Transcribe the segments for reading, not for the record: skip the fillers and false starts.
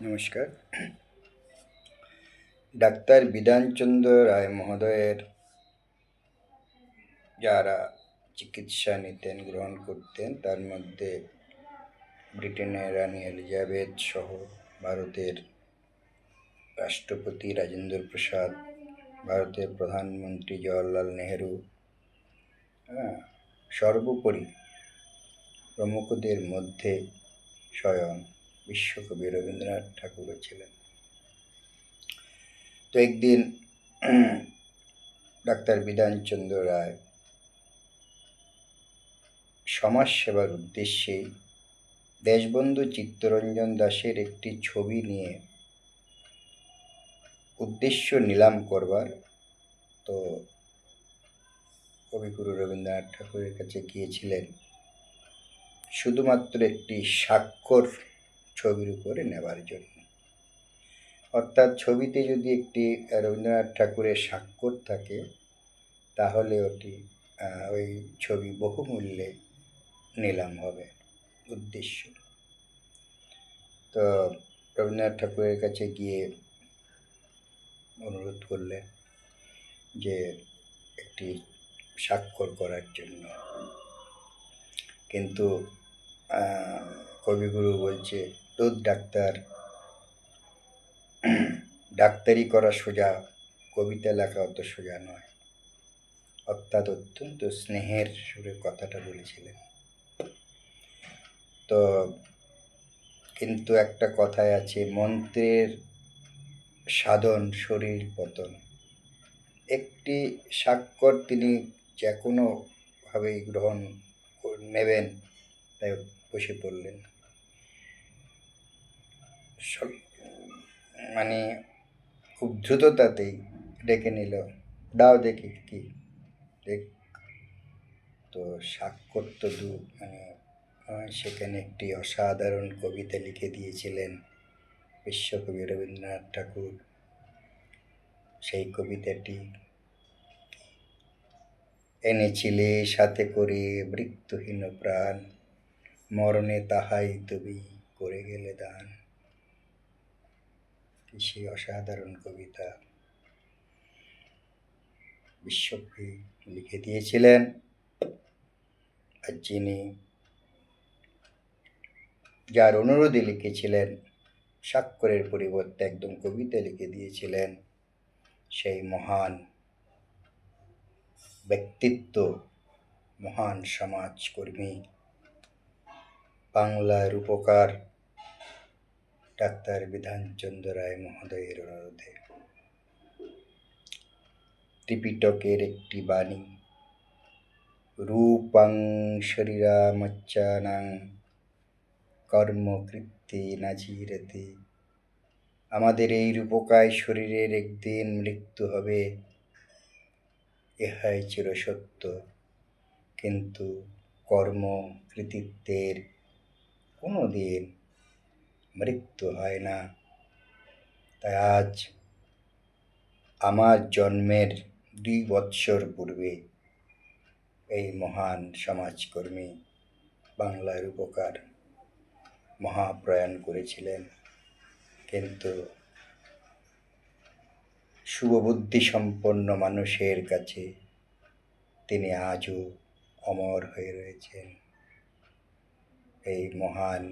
নমস্কার। ডাক্তার বিধানচন্দ্র রায় মহোদয়ের যারা চিকিৎসা নিতেন, গ্রহণ করতেন, তার মধ্যে ব্রিটেনের রানী এলিজাবেথ সহ ভারতের রাষ্ট্রপতি রাজেন্দ্র প্রসাদ, ভারতের প্রধানমন্ত্রী জওহরলাল নেহেরু, সর্বোপরি প্রমুখদের মধ্যে স্বয়ং বিশ্বকবি রবীন্দ্রনাথ ঠাকুরও ছিলেন। তো একদিন ডাক্তার বিধানচন্দ্র রায় সমাজসেবার উদ্দেশ্যে দেশবন্ধু চিত্তরঞ্জন দাশের একটি ছবি নিয়ে উদ্দেশ্য নিলাম করবার, তো কবিগুরু রবীন্দ্রনাথ ঠাকুরের কাছে গিয়েছিলেন শুধুমাত্র একটি স্বাক্ষর ছবির উপরে নেবার জন্য। অর্থাৎ ছবিতে যদি একটি রবীন্দ্রনাথ ঠাকুরের স্বাক্ষর থাকে তাহলে ওই ছবি বহুমূল্যে নিলাম হবে উদ্দেশ্য। তো রবীন্দ্রনাথ ঠাকুরের কাছে গিয়ে অনুরোধ করলেন যে একটি স্বাক্ষর করার জন্য, কিন্তু কবিগুরু বলছে, তোর ডাক্তারি করা সোজা, কবিতা লেখা অত সোজা নয়। অর্থাৎ অত্যন্ত স্নেহের সুরে কথাটা বলেছিলেন। তো কিন্তু একটা কথায় আছে, মন্ত্রের সাধন শরীর পতন। একটি স্বাক্ষর তিনি যে কোনোভাবেই গ্রহণ নেবেন, তাই বসে পড়লেন। মানে খুব দ্রুততাতেই ডেকে নিল, দাও দেখি কি দেখ। তো স্বাক্ষর তো সেখানে একটি অসাধারণ কবিতা লিখে দিয়েছিলেন বিশ্বকবি রবীন্দ্রনাথ ঠাকুর। সেই কবিতাটি, এনেছিলে সাথে করে মৃত্যুহীন প্রাণ, মরণে তাহাই তুমি করে গেলে দান। সেই অসাধারণ কবিতা বিশ্বকবি লিখে দিয়েছিলেন, আর যার অনুরোধে লিখেছিলেন, স্বাক্ষরের পরিবর্তে একদম কবিতা লিখে দিয়েছিলেন, সেই মহান ব্যক্তিত্ব, মহান সমাজকর্মী, বাংলার উপকার ডাক্তার বিধানচন্দ্র রায় মহোদয়ের অনুরোধে ত্রিপিটকের একটি বাণী, রূপং শরীরামচ্চানাং কর্মকৃত্যে নাজিরতে। আমাদের এই রূপকায় শরীরের একদিন মৃত্যু হবে, ইহাই চিরসত্য, কিন্তু কর্ম কৃতিত্বের কোনো দিন মৃত্যু হয় না। তাই আজ আমার জন্মের 2 বৎসর পূর্বে এই মহান সমাজকর্মী বাংলার উপকার মহাপ্রয়াণ করেছিলেন, কিন্তু শুভবুদ্ধি সম্পন্ন মানুষের কাছে তিনি আজও অমর হয়ে রয়েছেন। এই মহান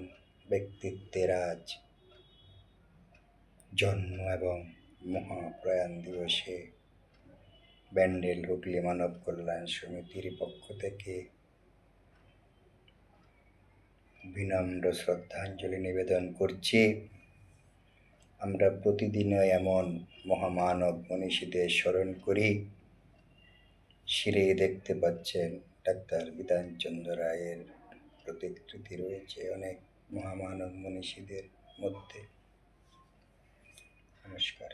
ব্যক্তিত্বের আজ জন্ম এবং মহাপ্রয়াণ দিবসে ব্যান্ডেল হুগলি মানব কল্যাণ সমিতির পক্ষ থেকে বিনম্র শ্রদ্ধাঞ্জলি নিবেদন করছি। আমরা প্রতিদিনই এমন মহামানব মনীষীদের স্মরণ করি। শিরে দেখতে পাচ্ছেন ডাক্তার বিধানচন্দ্র রায়ের প্রতিকৃতি রয়েছে অনেক মহামানব মনীষীদের মধ্যে। নমস্কার।